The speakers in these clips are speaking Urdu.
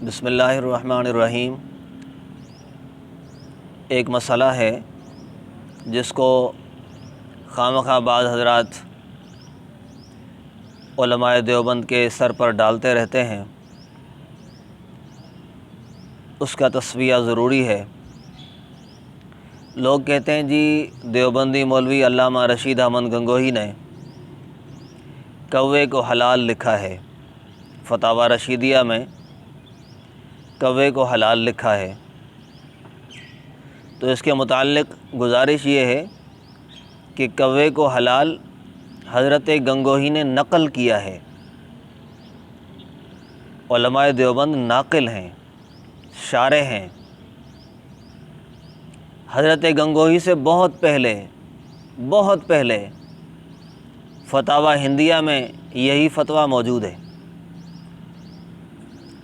بسم اللہ الرحمن الرحیم۔ ایک مسئلہ ہے جس کو خواہ بعض حضرات علماء دیوبند کے سر پر ڈالتے رہتے ہیں، اس کا تصفیہ ضروری ہے۔ لوگ کہتے ہیں جی دیوبندی مولوی علامہ رشید احمد گنگوہی نے کوے کو حلال لکھا ہے، فتاوی رشیدیہ میں کوے کو حلال لکھا ہے، تو اس کے متعلق گزارش یہ ہے کہ کوے کو حلال حضرت گنگوہی نے نقل کیا ہے۔ علماء دیوبند ناقل ہیں، شارح ہیں، حضرت گنگوہی سے بہت پہلے فتاوی ہندیہ میں یہی فتویٰ موجود ہے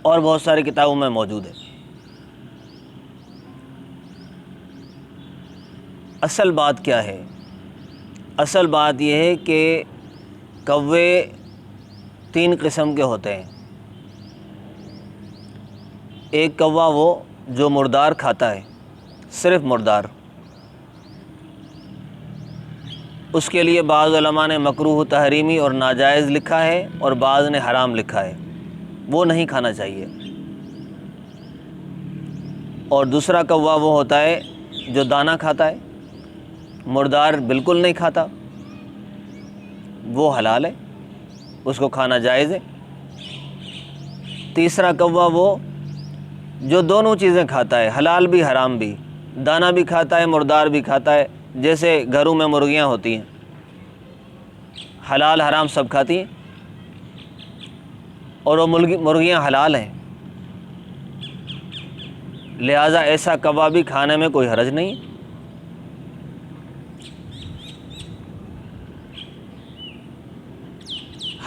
اور بہت ساری کتابوں میں موجود ہے۔ اصل بات کیا ہے؟ اصل بات یہ ہے کہ کوے 3 قسم کے ہوتے ہیں۔ ایک کوا وہ جو مردار کھاتا ہے، صرف مردار، اس کے لیے بعض علماء نے مکروہ تحریمی اور ناجائز لکھا ہے اور بعض نے حرام لکھا ہے، وہ نہیں کھانا چاہیے۔ اور دوسرا کوا وہ ہوتا ہے جو دانہ کھاتا ہے، مردار بالکل نہیں کھاتا، وہ حلال ہے، اس کو کھانا جائز ہے۔ تیسرا کوا وہ جو دونوں چیزیں کھاتا ہے، حلال بھی حرام بھی، دانہ بھی کھاتا ہے مردار بھی کھاتا ہے، جیسے گھروں میں مرغیاں ہوتی ہیں، حلال حرام سب کھاتی ہیں اور وہ مرغیاں حلال ہیں، لہٰذا ایسا کوا بھی کھانے میں کوئی حرج نہیں۔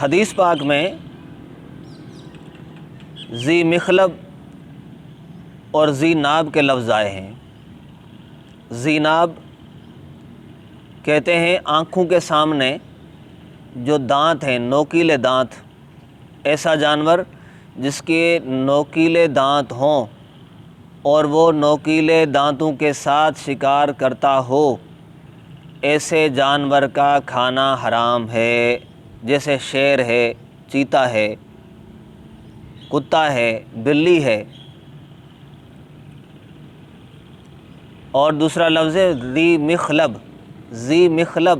حدیث پاک میں ذی مخلب اور ذی ناب کے لفظ آئے ہیں۔ ذی ناب کہتے ہیں آنکھوں کے سامنے جو دانت ہیں، نوکیلے دانت، ایسا جانور جس کے نوکیلے دانت ہوں اور وہ نوکیلے دانتوں کے ساتھ شکار کرتا ہو، ایسے جانور کا کھانا حرام ہے، جیسے شیر ہے، چیتا ہے، کتا ہے، بلی ہے۔ اور دوسرا لفظ ہے ذی مخلب۔ ذی مخلب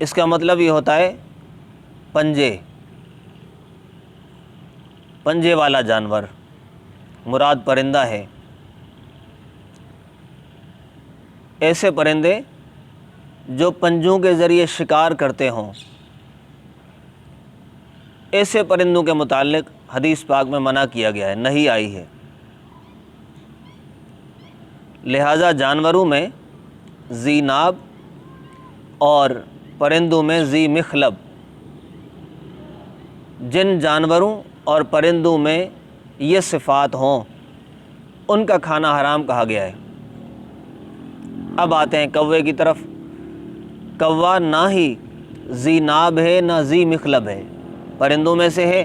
اس کا مطلب یہ ہوتا ہے پنجے والا جانور، مراد پرندہ ہے۔ ایسے پرندے جو پنجوں کے ذریعے شکار کرتے ہوں، ایسے پرندوں کے متعلق حدیث پاک میں منع کیا گیا ہے، نہیں آئی ہے۔ لہٰذا جانوروں میں ذی ناب اور پرندوں میں ذی مخلب، جن جانوروں اور پرندوں میں یہ صفات ہوں ان کا کھانا حرام کہا گیا ہے۔ اب آتے ہیں کوے کی طرف۔ کوا نہ ہی ذی ناب ہے نہ ذی مخلب ہے، پرندوں میں سے ہے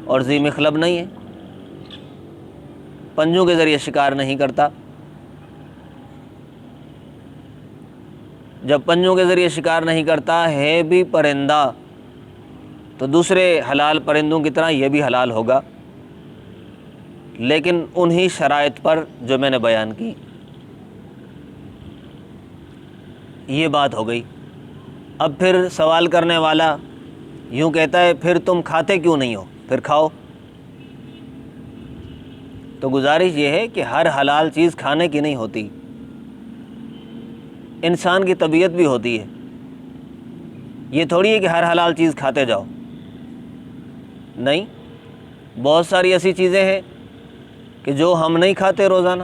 اور ذی مخلب نہیں ہے، پنجوں کے ذریعے شکار نہیں کرتا۔ جب پنجوں کے ذریعے شکار نہیں کرتا ہے بھی پرندہ، تو دوسرے حلال پرندوں کی طرح یہ بھی حلال ہوگا، لیکن انہی شرائط پر جو میں نے بیان کی۔ یہ بات ہو گئی۔ اب پھر سوال کرنے والا یوں کہتا ہے پھر تم کھاتے کیوں نہیں ہو؟ پھر کھاؤ۔ تو گزارش یہ ہے کہ ہر حلال چیز کھانے کی نہیں ہوتی، انسان کی طبیعت بھی ہوتی ہے۔ یہ تھوڑی ہے کہ ہر حلال چیز کھاتے جاؤ، نہیں، بہت ساری ایسی چیزیں ہیں کہ جو ہم نہیں کھاتے روزانہ،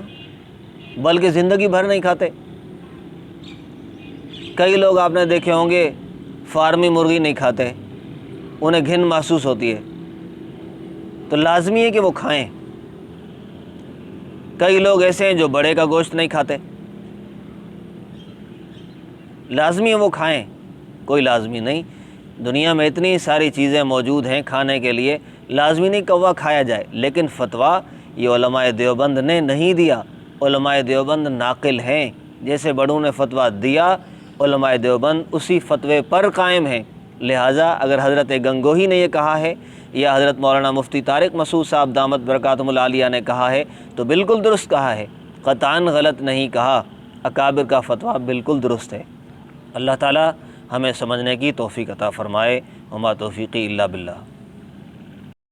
بلکہ زندگی بھر نہیں کھاتے۔ کئی لوگ آپ نے دیکھے ہوں گے فارمی مرغی نہیں کھاتے، انہیں گھن محسوس ہوتی ہے، تو لازمی ہے کہ وہ کھائیں۔ کئی لوگ ایسے ہیں جو بڑے کا گوشت نہیں کھاتے، لازمی ہے وہ کھائیں، کوئی لازمی نہیں۔ دنیا میں اتنی ساری چیزیں موجود ہیں کھانے کے لیے، لازمی نہیں کوا کھایا جائے، لیکن فتویٰ یہ علماء دیوبند نے نہیں دیا۔ علماء دیوبند ناقل ہیں، جیسے بڑوں نے فتویٰ دیا علماء دیوبند اسی فتوے پر قائم ہیں۔ لہٰذا اگر حضرت گنگوہی نے یہ کہا ہے یا حضرت مولانا مفتی طارق مسعود صاحب دامت برکاتہم العالیہ نے کہا ہے تو بالکل درست کہا ہے، قطعاً غلط نہیں کہا، اکابر کا فتویٰ بالکل درست ہے۔ اللہ تعالی ہمیں سمجھنے کی توفیق عطا فرمائے۔ وما توفیقی الا باللہ۔